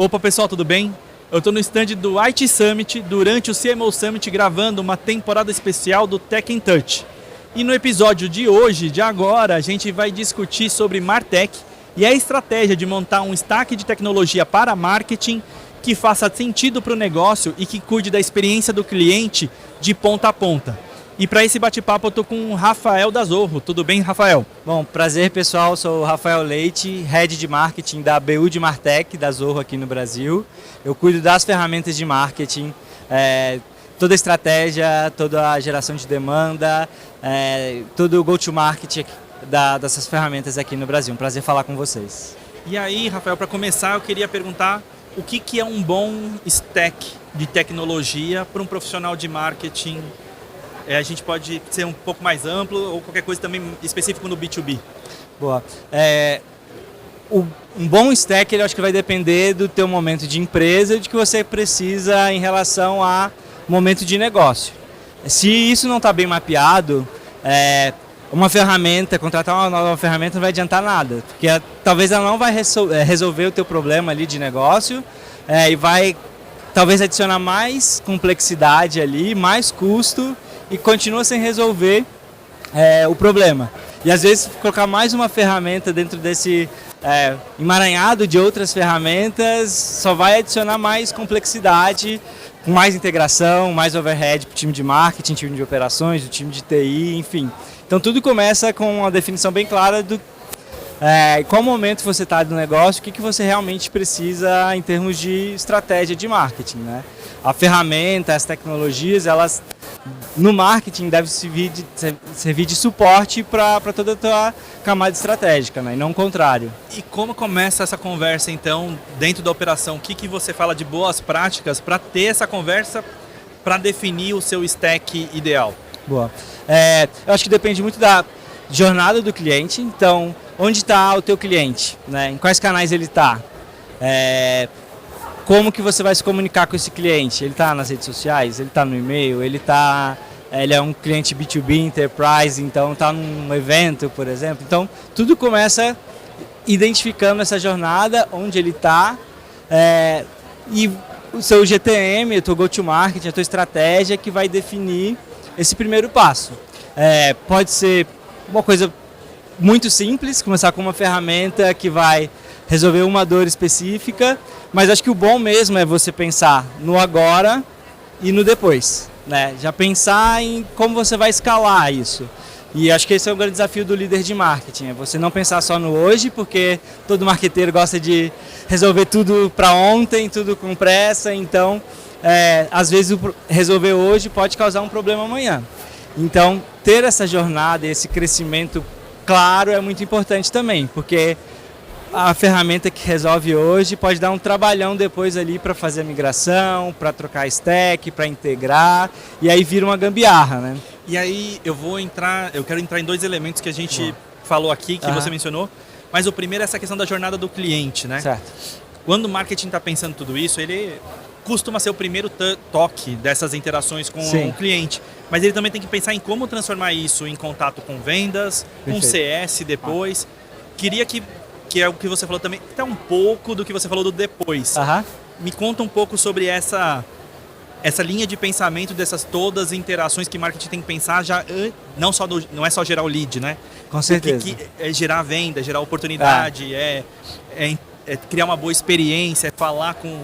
Opa pessoal, tudo bem? Eu estou no stand do IT Summit, durante o CMO Summit, gravando uma temporada especial do Tech in Touch. E no episódio de hoje, de agora, a gente vai discutir sobre MarTech e a estratégia de montar um stack de tecnologia para marketing que faça sentido para o negócio e que cuide da experiência do cliente de ponta a ponta. E para esse bate-papo eu estou com o Rafael da Zorro. Tudo bem, Rafael? Bom, prazer pessoal, sou o Rafael Leite, Head de Marketing da BU de MarTech, da Zorro aqui no Brasil. Eu cuido das ferramentas de marketing, toda a estratégia, toda a geração de demanda, todo o go-to-market dessas ferramentas aqui no Brasil. Um prazer falar com vocês. E aí, Rafael, para começar eu queria perguntar o que é um bom stack de tecnologia para um profissional de marketing. A gente pode ser um pouco mais amplo ou qualquer coisa também específico no B2B. Boa. Um bom stack, eu acho que vai depender do teu momento de empresa e de que você precisa em relação a momento de negócio. Se isso não está bem mapeado, uma ferramenta, contratar uma nova ferramenta não vai adiantar nada, porque talvez ela não vai resolver o teu problema ali de negócio e vai talvez adicionar mais complexidade ali, mais custo e continua sem resolver o problema. E às vezes colocar mais uma ferramenta dentro desse emaranhado de outras ferramentas só vai adicionar mais complexidade, com mais integração, mais overhead para o time de marketing, time de operações, o time de TI, enfim. Então tudo começa com uma definição bem clara do em qual momento você está do negócio, o que você realmente precisa em termos de estratégia de marketing, né? A ferramenta, as tecnologias, elas no marketing devem servir de suporte para toda a tua camada estratégica, né? E não o contrário. E como começa essa conversa então dentro da operação? O que você fala de boas práticas para ter essa conversa para definir o seu stack ideal? Boa. Eu acho que depende muito da jornada do cliente. Então, onde está o teu cliente, né? Em quais canais ele está? Como que você vai se comunicar com esse cliente? Ele está nas redes sociais? Ele está no e-mail? Ele é um cliente B2B, enterprise, então está num evento, por exemplo. Então, tudo começa identificando essa jornada, onde ele está, e o seu GTM, o teu go-to-market, a tua estratégia que vai definir esse primeiro passo. Pode ser uma coisa muito simples, começar com uma ferramenta que vai resolver uma dor específica, mas acho que o bom mesmo é você pensar no agora e no depois, né? Já pensar em como você vai escalar isso. E acho que esse é o grande desafio do líder de marketing, é você não pensar só no hoje, porque todo marqueteiro gosta de resolver tudo para ontem, tudo com pressa, então às vezes resolver hoje pode causar um problema amanhã. Então ter essa jornada, esse crescimento claro é muito importante também, porque a ferramenta que resolve hoje pode dar um trabalhão depois ali para fazer a migração, para trocar stack, para integrar, e aí vira uma gambiarra, né? E aí eu quero entrar em dois elementos que a gente falou aqui, que você mencionou, mas o primeiro é essa questão da jornada do cliente, né? Certo. Quando o marketing está pensando tudo isso, ele costuma ser o primeiro toque dessas interações com o cliente, mas ele também tem que pensar em como transformar isso em contato com vendas, com CS depois. Queria que é o que você falou também, até um pouco do que você falou do depois. Me conta um pouco sobre essa linha de pensamento dessas todas as interações que marketing tem que pensar, já não é só gerar o lead, né? Com certeza. Que é gerar a venda, gerar oportunidade, é criar uma boa experiência, é falar com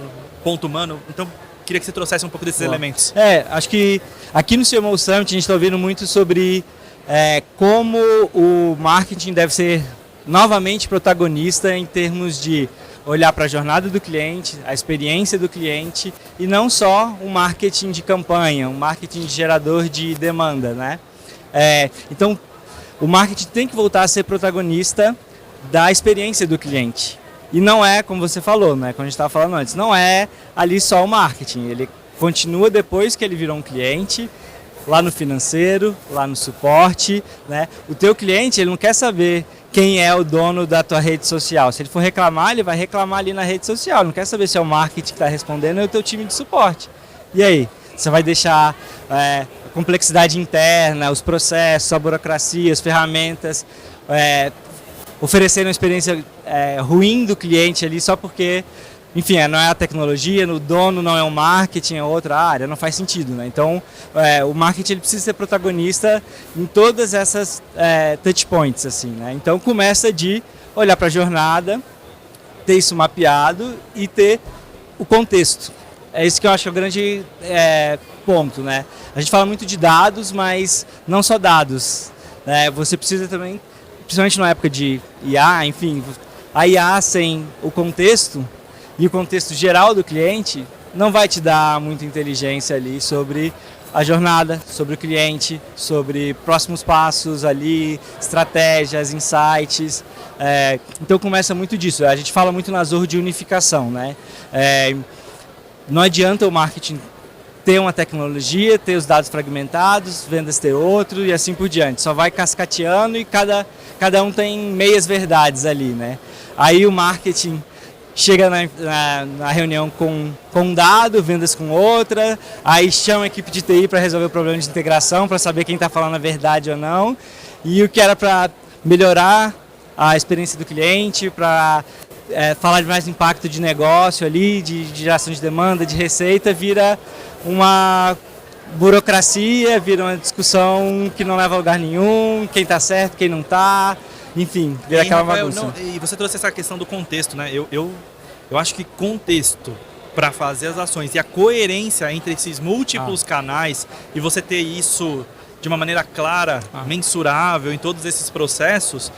ponto humano. Então, queria que você trouxesse um pouco desses elementos. Acho que aqui no CMO Summit a gente está ouvindo muito sobre como o marketing deve ser novamente protagonista em termos de olhar para a jornada do cliente, a experiência do cliente e não só um marketing de campanha, um marketing gerador de demanda, né? Então, o marketing tem que voltar a ser protagonista da experiência do cliente. E não é, como você falou, né? Como a gente estava falando antes, não é ali só o marketing. Ele continua depois que ele virou um cliente, lá no financeiro, lá no suporte, né? O teu cliente, ele não quer saber quem é o dono da tua rede social. Se ele for reclamar, ele vai reclamar ali na rede social. Ele não quer saber se é o marketing que está respondendo ou é o teu time de suporte. E aí? Você vai deixar a complexidade interna, os processos, a burocracia, as ferramentas, oferecer uma experiência ruim do cliente ali só porque enfim, não é a tecnologia, o dono não é o marketing, é outra área, não faz sentido, né? Então, o marketing ele precisa ser protagonista em todas essas touch points, assim, né? Então, começa de olhar para a jornada, ter isso mapeado e ter o contexto. É isso que eu acho que é o grande ponto, né? A gente fala muito de dados, mas não só dados, né? Você precisa também, principalmente na época de IA, enfim, a IA sem o contexto e o contexto geral do cliente não vai te dar muita inteligência ali sobre a jornada, sobre o cliente, sobre próximos passos ali, estratégias, insights. Então começa muito disso. A gente fala muito na Zorro de unificação, né? Não adianta o marketing ter uma tecnologia, ter os dados fragmentados, vendas ter outro e assim por diante. Só vai cascateando e cada um tem meias verdades ali, né? Aí o marketing chega na reunião com um dado, vendas com outra, aí chama a equipe de TI para resolver o problema de integração, para saber quem está falando a verdade ou não. E o que era para melhorar a experiência do cliente, para falar de mais impacto de negócio ali, de geração de demanda, de receita, vira uma burocracia, vira uma discussão que não leva a lugar nenhum, quem está certo, quem não está. Enfim, vira aquela bagunça. E você trouxe essa questão do contexto, né? Eu acho que contexto para fazer as ações e a coerência entre esses múltiplos canais e você ter isso de uma maneira clara, mensurável em todos esses processos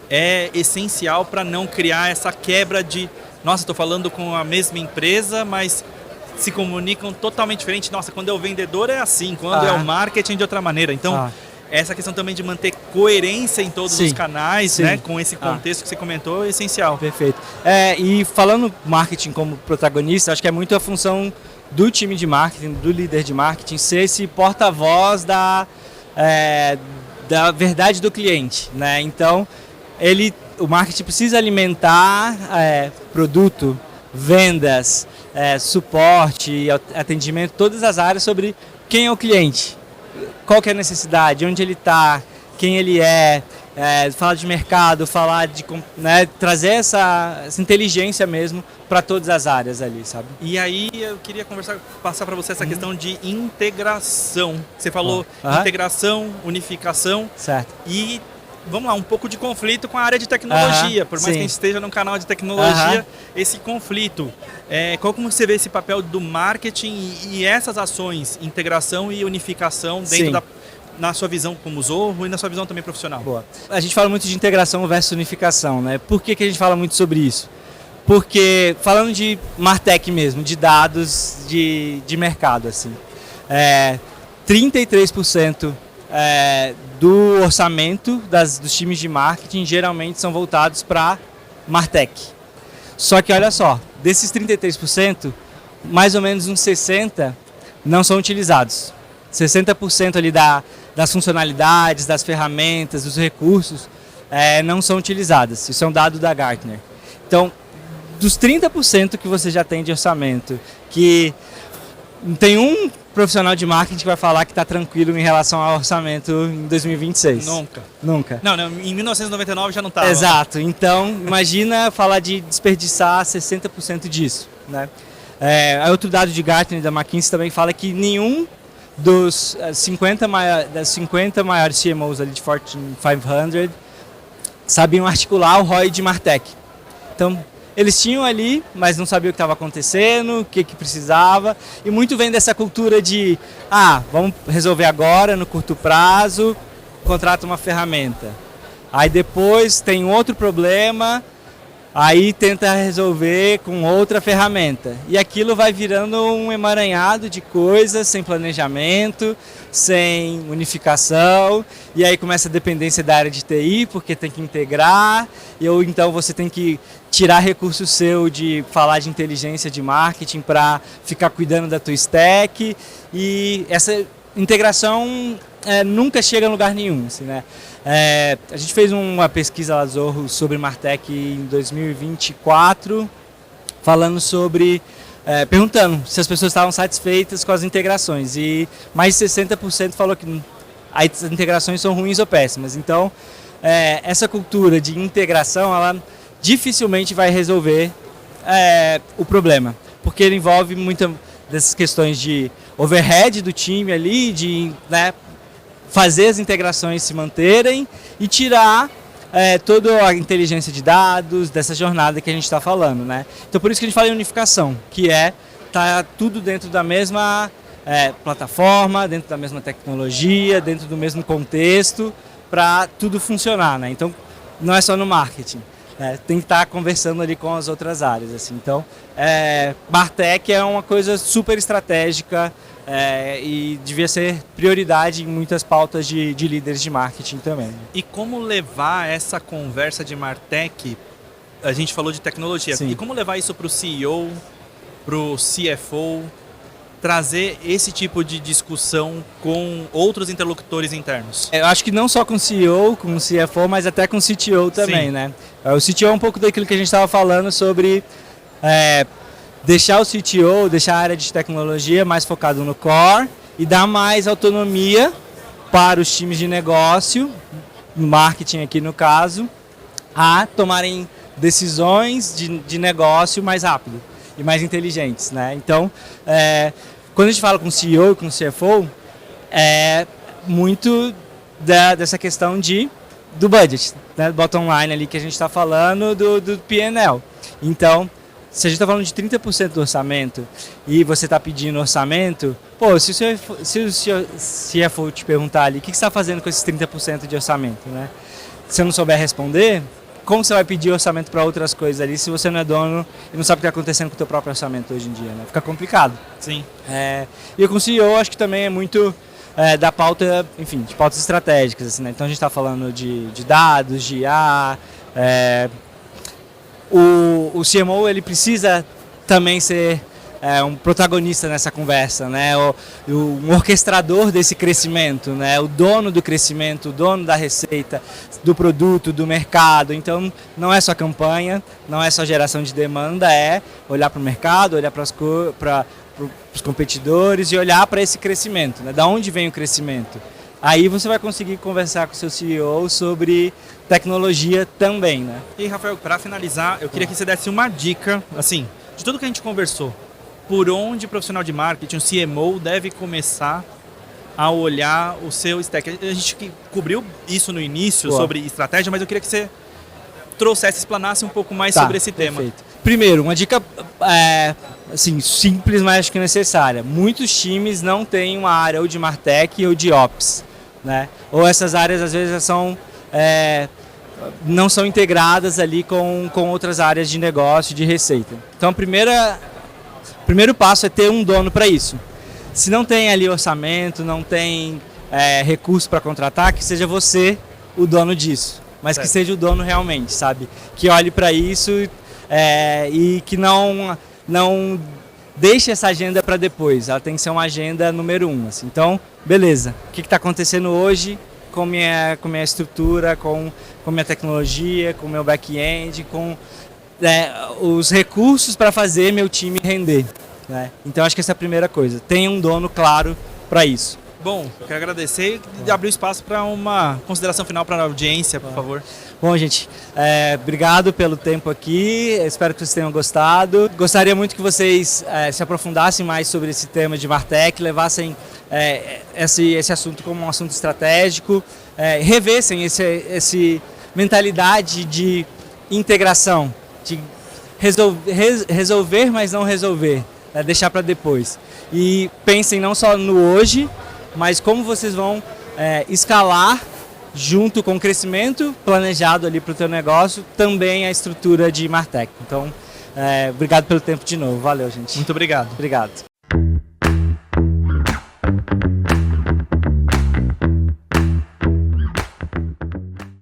é essencial para não criar essa quebra de nossa, estou falando com a mesma empresa, mas se comunicam totalmente diferente. Nossa, quando é o vendedor é assim, quando é o marketing de outra maneira. Então, essa questão também de manter coerência em todos os canais, né, com esse contexto que você comentou, é essencial. Perfeito. E falando marketing como protagonista, acho que é muito a função do time de marketing, do líder de marketing, ser esse porta-voz da verdade do cliente, né? Então, o marketing precisa alimentar produto, vendas, suporte, atendimento, todas as áreas sobre quem é o cliente. Qual que é a necessidade, onde ele está, quem ele falar de mercado, falar de trazer essa inteligência mesmo para todas as áreas ali, sabe? E aí eu queria passar para você essa questão de integração. Você falou integração, unificação. Certo. E vamos lá, um pouco de conflito com a área de tecnologia, por mais que a gente esteja num canal de tecnologia, esse conflito. Como você vê esse papel do marketing e essas ações, integração e unificação dentro na sua visão como Zorro e na sua visão também profissional? Boa. A gente fala muito de integração versus unificação, né? Por que a gente fala muito sobre isso? Porque, falando de Martech mesmo, de dados de mercado, assim, 33% do orçamento dos times de marketing geralmente são voltados para Martech. Só que olha só, desses 33%, mais ou menos uns 60% não são utilizados. 60% ali das funcionalidades, das ferramentas, dos recursos não são utilizadas. Isso é um dado da Gartner. Então, dos 30% que você já tem de orçamento, que tem um profissional de marketing que vai falar que está tranquilo em relação ao orçamento em 2026. Nunca. Não, em 1999 já não estava. Exato. Então, imagina falar de desperdiçar 60% disso, né? Outro dado de Gartner e da McKinsey também fala que nenhum das 50 maiores CMOs ali de Fortune 500 sabiam articular o ROI de Martech. Então, eles tinham ali, mas não sabiam o que estava acontecendo, o que precisava. E muito vem dessa cultura de, vamos resolver agora, no curto prazo, contrata uma ferramenta. Aí depois tem outro problema, aí tenta resolver com outra ferramenta. E aquilo vai virando um emaranhado de coisas, sem planejamento, sem unificação. E aí começa a dependência da área de TI, porque tem que integrar. Ou então você tem que tirar recurso seu de falar de inteligência de marketing para ficar cuidando da tua stack. E essa integração nunca chega em lugar nenhum, assim, né? A gente fez uma pesquisa lá Zorro sobre Martech em 2024, falando sobre, perguntando se as pessoas estavam satisfeitas com as integrações, e mais de 60% falou que as integrações são ruins ou péssimas. Então, essa cultura de integração, ela dificilmente vai resolver o problema, porque ele envolve muitas dessas questões de overhead do time ali, de, né, fazer as integrações se manterem e tirar toda a inteligência de dados dessa jornada que a gente está falando, né? Então por isso que a gente fala em unificação, que tá tudo dentro da mesma plataforma, dentro da mesma tecnologia, dentro do mesmo contexto, para tudo funcionar, né? Então não é só no marketing, né? Tem que estar conversando ali com as outras áreas, assim. Então MarTech é uma coisa super estratégica, e devia ser prioridade em muitas pautas de líderes de marketing também. E como levar essa conversa de MarTech, a gente falou de tecnologia, Sim. E como levar isso para o CEO, para o CFO, trazer esse tipo de discussão com outros interlocutores internos? Eu acho que não só com o CEO, com o CFO, mas até com o CTO também, Sim. né? O CTO é um pouco daquilo que a gente estava falando sobre deixar o CTO, deixar a área de tecnologia mais focado no core e dar mais autonomia para os times de negócio, no marketing aqui no caso, a tomarem decisões de negócio mais rápido e mais inteligentes, né? Então, quando a gente fala com o CEO e com o CFO, é muito dessa questão do budget, né? Do bottom line ali que a gente está falando do P&L. Então, se a gente está falando de 30% do orçamento e você está pedindo orçamento, pô, se o CFO te perguntar ali, o que você está fazendo com esses 30% de orçamento, né? Se você não souber responder, como você vai pedir orçamento para outras coisas ali se você não é dono e não sabe o que está acontecendo com o teu próprio orçamento hoje em dia, né? Fica complicado. Sim. E com o CEO acho que também é muito da pauta, enfim, de pautas estratégicas, assim, né? Então a gente está falando de dados, de IA, o CMO ele precisa também ser um protagonista nessa conversa, né? Um orquestrador desse crescimento, né? O dono do crescimento, o dono da receita, do produto, do mercado. Então não é só campanha, não é só geração de demanda, é olhar para o mercado, olhar para os competidores e olhar para esse crescimento, né? Da onde vem o crescimento? Aí você vai conseguir conversar com o seu CEO sobre tecnologia também, né? E Rafael, para finalizar, eu queria que você desse uma dica, assim, de tudo que a gente conversou. Por onde o profissional de marketing, o CMO, deve começar a olhar o seu stack? A gente cobriu isso no início, sobre estratégia, mas eu queria que você trouxesse, explanasse um pouco mais sobre esse tema. Perfeito. Primeiro, uma dica assim, simples, mas acho que necessária. Muitos times não têm uma área ou de MarTech ou de Ops, né? Ou essas áreas às vezes não são integradas ali com outras áreas de negócio, de receita. Então, o primeiro passo é ter um dono para isso. Se não tem ali orçamento, não tem recurso para contratar, que seja você o dono disso. Mas que seja o dono realmente, sabe? Que olhe para isso e que não deixe essa agenda para depois. Ela tem que ser uma agenda número 1. Assim. Então, beleza. O que está acontecendo hoje com minha estrutura, com minha tecnologia, com meu back-end, com os recursos para fazer meu time render, né? Então acho que essa é a primeira coisa. Tenha um dono claro para isso. Bom, eu quero agradecer e abrir espaço para uma consideração final para a audiência, por favor. Bom, gente, obrigado pelo tempo aqui, espero que vocês tenham gostado. Gostaria muito que vocês se aprofundassem mais sobre esse tema de MarTech, levassem esse assunto como um assunto estratégico, revessem esse mentalidade de integração, de resolver, mas não resolver, deixar para depois. E pensem não só no hoje, mas como vocês vão escalar junto com o crescimento planejado ali para o teu negócio, também a estrutura de MarTech. Então, obrigado pelo tempo de novo. Valeu, gente. Muito obrigado. Obrigado.